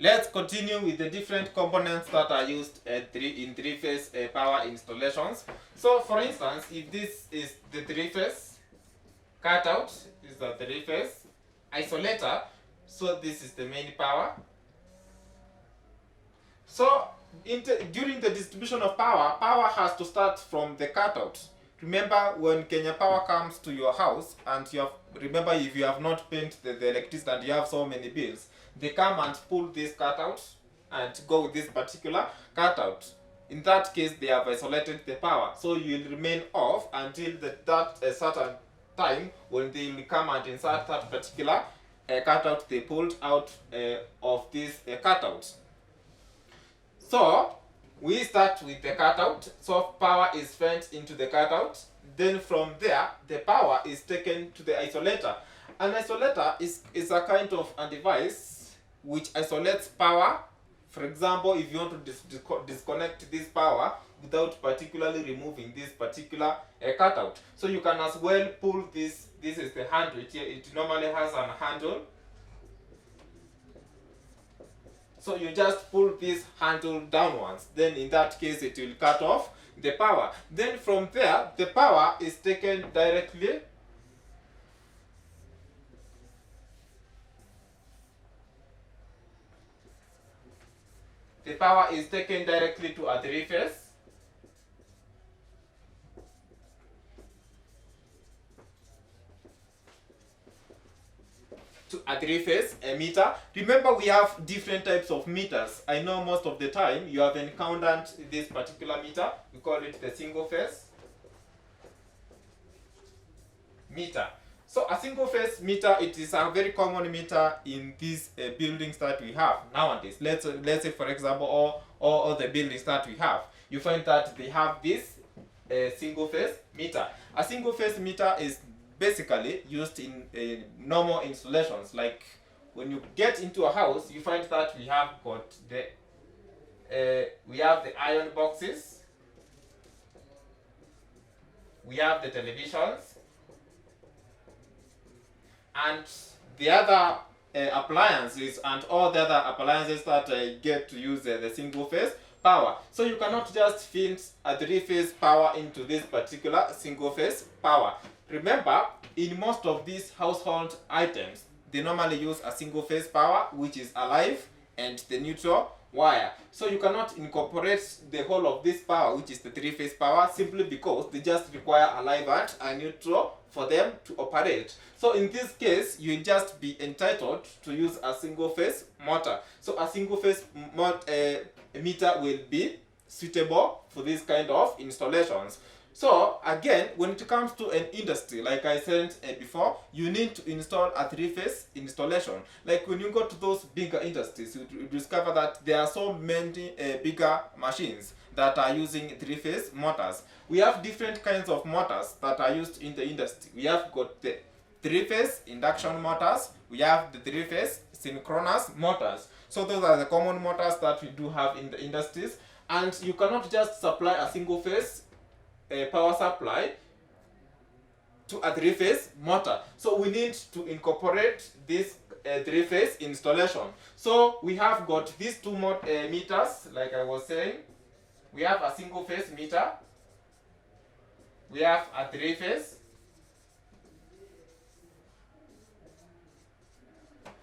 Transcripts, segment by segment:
Let's continue with the different components that are used in three-phase power installations. So for instance, if this is the three-phase cutout, this is the three-phase isolator, so this is the main power. So during the distribution of power, power has to start from the cutout. Remember, when Kenya Power comes to your house and remember, if you have not paid the electricity and you have so many bills, they come and pull this cutout and go with this particular cutout. In that case, they have isolated the power, so you will remain off until that certain time when they will come and insert that particular cutout they pulled out of this cutout. So we start with the cutout. So power is fed into the cutout. Then from there, the power is taken to the isolator. An isolator is a kind of a device which isolates power. For example, if you want to disconnect this power without particularly removing this particular cutout. So you can as well pull this. This is the handle. It normally has a handle. So you just pull this handle downwards. Then in that case, it will cut off the power. Then from there, the power is taken directly to a three-phase. To a three-phase meter. Remember, we have different types of meters. I know most of the time you have encountered this particular meter. We call it the single-phase meter. So a single-phase meter, it is a very common meter in these buildings that we have nowadays. Let's say, for example, all the buildings that we have, you find that they have this single-phase meter. A single-phase meter is basically used in normal installations. Like when you get into a house, you find that we have got the iron boxes, we have the televisions, and the other appliances, and all the other appliances that get to use the single phase power. So you cannot just feed a three-phase power into this particular single phase power. Remember, in most of these household items, they normally use a single phase power, which is a live and the neutral wire. So you cannot incorporate the whole of this power, which is the three-phase power, simply because they just require a live and a neutral for them to operate. So in this case, you'll just be entitled to use a single phase motor. So a single phase meter will be suitable for this kind of installations. So again, when it comes to an industry, like I said before, you need to install a three-phase installation. Like when you go to those bigger industries, you discover that there are so many bigger machines that are using three-phase motors. We have different kinds of motors that are used in the industry. We have got the three-phase induction motors, we have the three-phase synchronous motors. So those are the common motors that we do have in the industries. And you cannot just supply a single phase power supply to a three-phase motor. So we need to incorporate this three-phase installation. So we have got these two meters, like I was saying. We have a single-phase meter. We have a three-phase.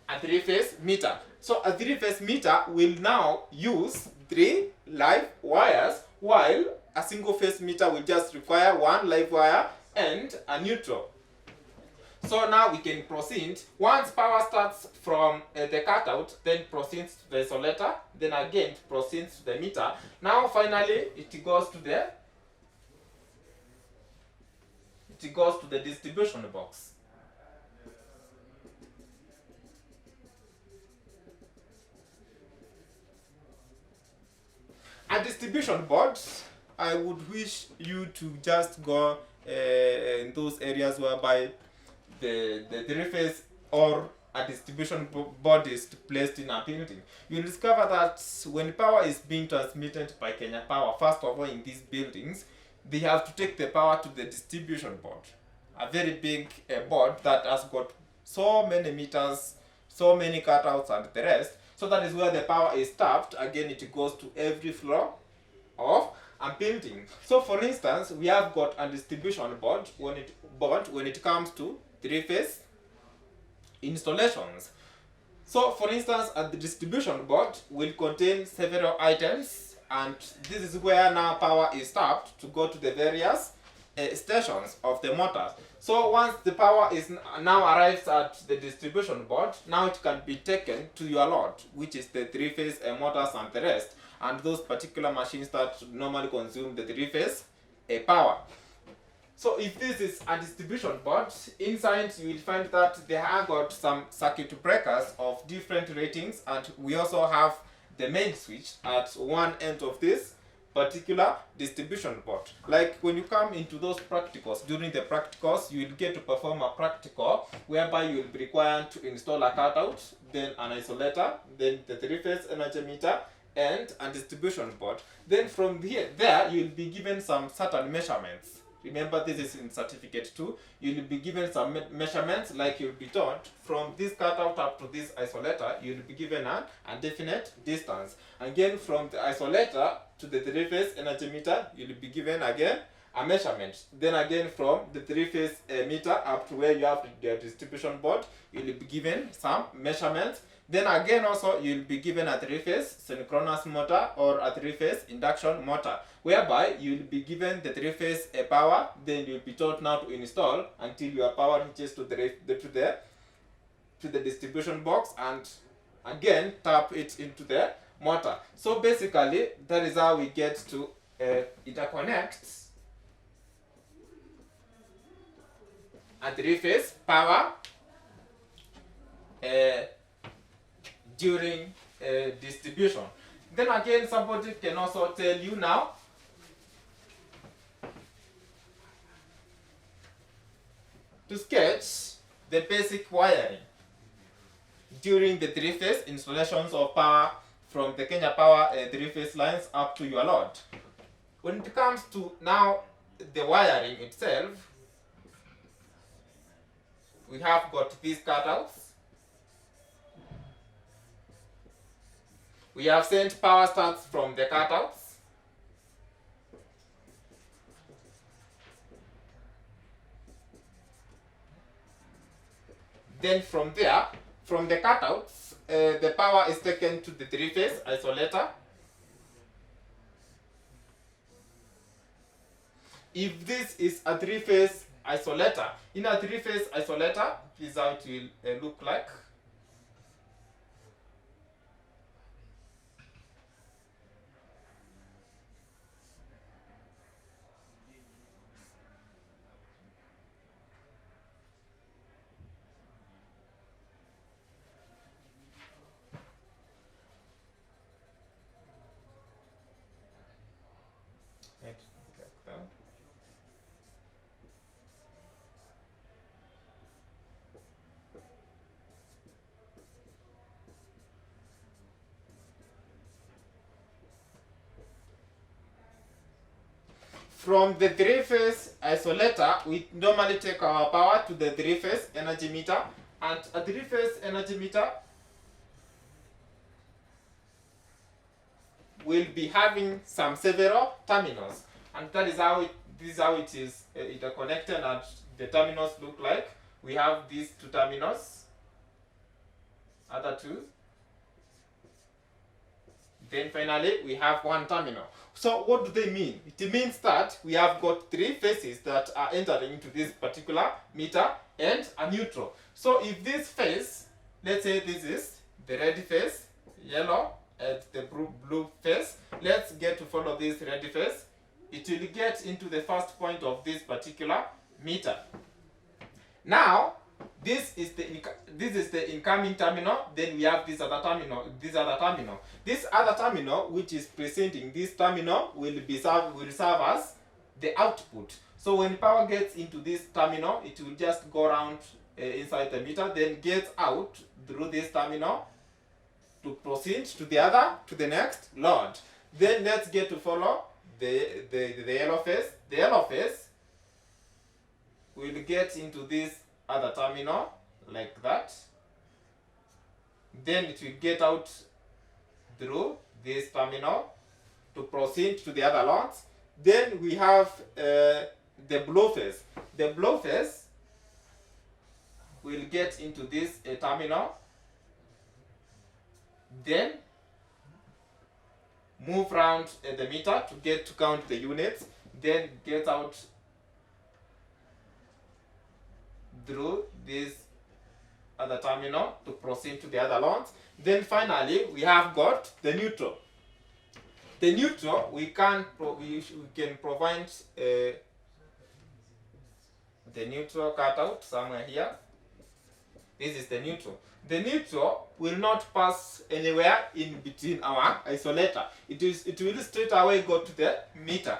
A three-phase meter. So a three-phase meter will now use 3 live wires, while a single-phase meter will just require 1 live wire and a neutral. So now we can proceed. Once power starts from the cutout, then proceeds to the isolator, then again proceeds to the meter. Now finally it goes to the distribution box. A distribution board, I would wish you to just go in those areas whereby the three-phase or a distribution board is placed in a building. You'll discover that when power is being transmitted by Kenya Power, first of all in these buildings, they have to take the power to the distribution board. A very big board that has got so many meters, so many cutouts and the rest. So that is where the power is tapped. Again, it goes to every floor of a building. So for instance, we have got a distribution board when it comes to three-phase installations. So for instance, the distribution board will contain several items, and this is where now power is tapped to go to the various stations of the motors. So once the power is now arrives at the distribution board, now it can be taken to your load, which is the three-phase motors and the rest, and those particular machines that normally consume the three-phase power. So if this is a distribution board, inside you will find that they have got some circuit breakers of different ratings, and we also have the main switch at one end of this particular distribution board. Like when you come into those practicals, during the practicals you will get to perform a practical whereby you will be required to install a cutout, then an isolator, then the three-phase energy meter, and a distribution board. Then from there you will be given some certain measurements. Remember, this is in certificate 2. You will be given some measurements, like you'll be told from this cutout up to this isolator, you'll be given a definite distance. Again, from the isolator to the three-phase energy meter, you'll be given again a measurement. Then again, from the three-phase meter up to where you have the distribution board, you'll be given some measurements. Then again also you'll be given a three-phase synchronous motor or a three-phase induction motor, whereby you'll be given the three-phase power, then you'll be taught now to install until your power reaches to the distribution box, and again tap it into the motor. So basically that is how we get to interconnect a three-phase power during distribution. Then again, somebody can also tell you now to sketch the basic wiring during the three-phase installations of power from the Kenya Power three-phase lines up to your load. When it comes to now the wiring itself, we have got these cutouts. We have sent power starts from the cutouts. Then from there, from the cutouts, the power is taken to the three-phase isolator. If this is a three-phase isolator, in a three-phase isolator, this is how it will look like. From the three-phase isolator, we normally take our power to the three-phase energy meter, and a three-phase energy meter will be having some several terminals, and that is how it is interconnected, and the terminals look like. We have these two terminals, other two. Then finally we have one terminal. So what do they mean? It means that we have got three phases that are entering into this particular meter and a neutral. So if this phase, let's say this is the red phase, yellow, and the blue phase, let's get to follow this red phase. It will get into the first point of this particular meter. Now this is the incoming terminal. Then we have this other terminal. This other terminal, which is presenting this terminal, will serve as the output. So when power gets into this terminal, it will just go around inside the meter, then get out through this terminal to proceed to the next load. Then let's get to follow the yellow phase. The yellow phase will get into this other terminal like that. Then it will get out through this terminal to proceed to the other lines. Then we have the blow phase. The blow phase will get into this terminal, then move around the meter to count the units, then get out through this other terminal to proceed to the other lines. Then finally we have got the neutral. The neutral we can provide the neutral cutout somewhere here. This is the neutral. The neutral will not pass anywhere in between our isolator. It will straight away go to the meter.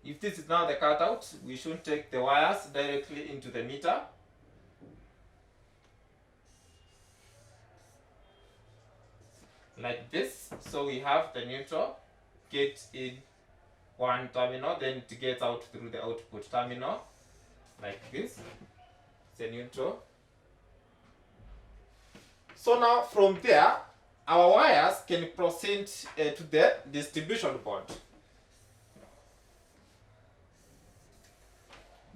If this is now the cutout, we should take the wires directly into the meter. Like this. So we have the neutral get in one terminal, then it gets out through the output terminal. Like this. The neutral. So now from there, our wires can proceed to the distribution board.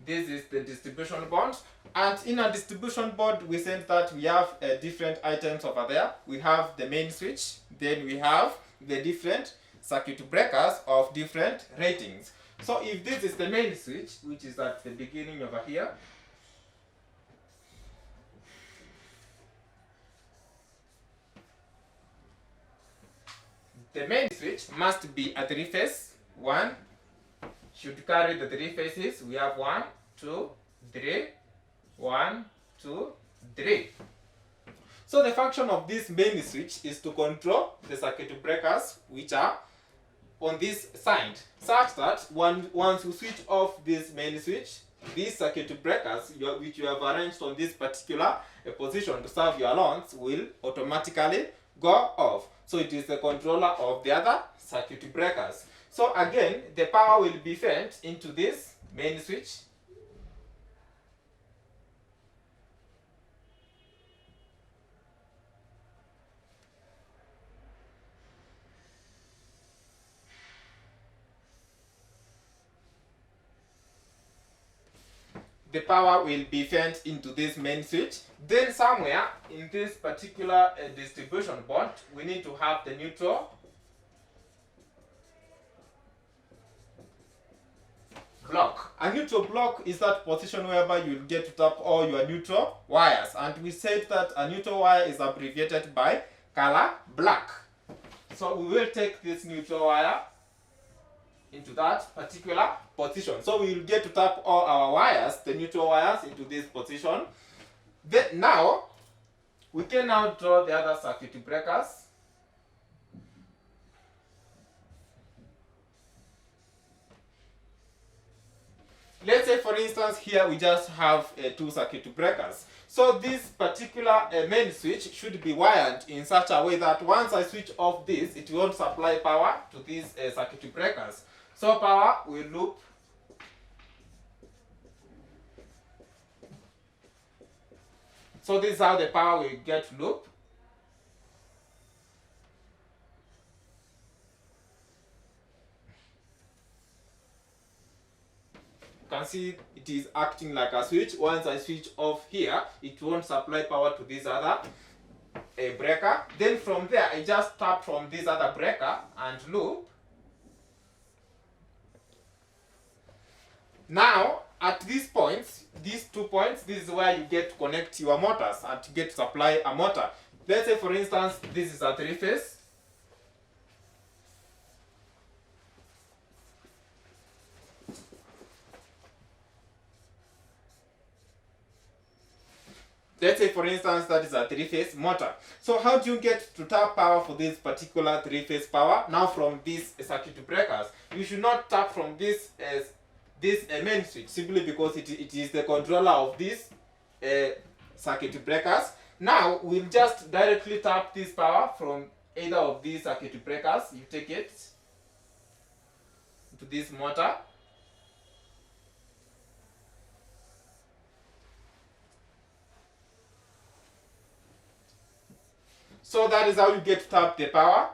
This is the distribution board, and in a distribution board we said that we have different items over there. We have the main switch, then we have the different circuit breakers of different ratings. So if this is the main switch, which is at the beginning over here, the main switch must be a three-phase. One should carry the three phases. We have 1, 2, 3, 1, 2, 3. So the function of this main switch is to control the circuit breakers which are on this side, such that once you switch off this main switch, these circuit breakers which you have arranged on this particular position to serve your lawns will automatically go off. So it is the controller of the other circuit breakers. So again, the power will be fed into this main switch. The power will be fed into this main switch. Then somewhere in this particular distribution board, we need to have the neutral block. A neutral block is that position whereby you'll get to tap all your neutral wires, and we said that a neutral wire is abbreviated by color black. So we will take this neutral wire into that particular position. So we will get to tap all our wires, the neutral wires, into this position. Then now we can now draw the other circuit breakers. Let's say for instance here we just have two circuit breakers. So this particular main switch should be wired in such a way that once I switch off this, it won't supply power to these circuit breakers. So power will loop so this is how the power will get loop. You can see it is acting like a switch. Once I switch off here, it won't supply power to this other breaker. Then from there, I just tap from this other breaker and loop. Now, at these points, these 2 points, this is where you get to connect your motors and to get to supply a motor. Let's say for instance, this is a three-phase. Let's say for instance that is a three-phase motor. So how do you get to tap power for this particular three-phase power? Now from these circuit breakers, you should not tap from this main switch simply because it is the controller of these circuit breakers. Now we'll just directly tap this power from either of these circuit breakers. You take it to this motor. So that is how you get to tap the power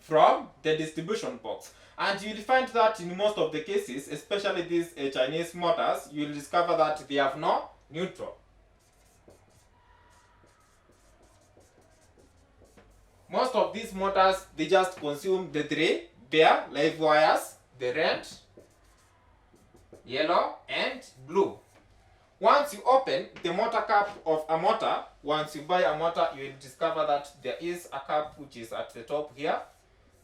from the distribution box. And you'll find that in most of the cases, especially these Chinese motors, you'll discover that they have no neutral. Most of these motors, they just consume the three bare live wires, the red, yellow, and blue. Once you open the motor cap of a motor, once you buy a motor, you will discover that there is a cap which is at the top here.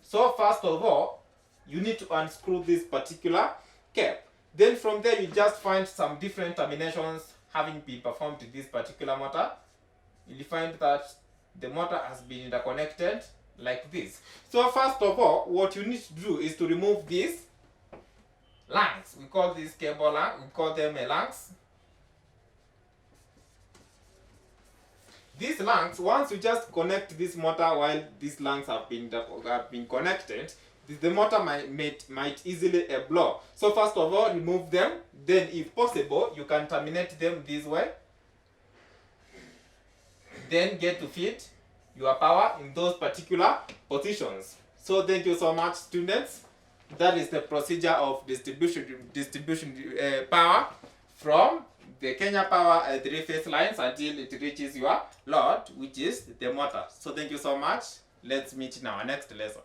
So first of all, you need to unscrew this particular cap. Then from there, you just find some different terminations having been performed to this particular motor. You'll find that the motor has been interconnected like this. So first of all, what you need to do is to remove these lungs. We call this cable lung, we call them lungs. These lungs, once you just connect this motor while these lungs have been connected, the motor might easily blow. So first of all, remove them. Then if possible, you can terminate them this way. Then get to feed your power in those particular positions. So thank you so much, students. That is the procedure of distribution power from the Kenya Power 3-phase lines until it reaches your load, which is the motor. So thank you so much. Let's meet in our next lesson.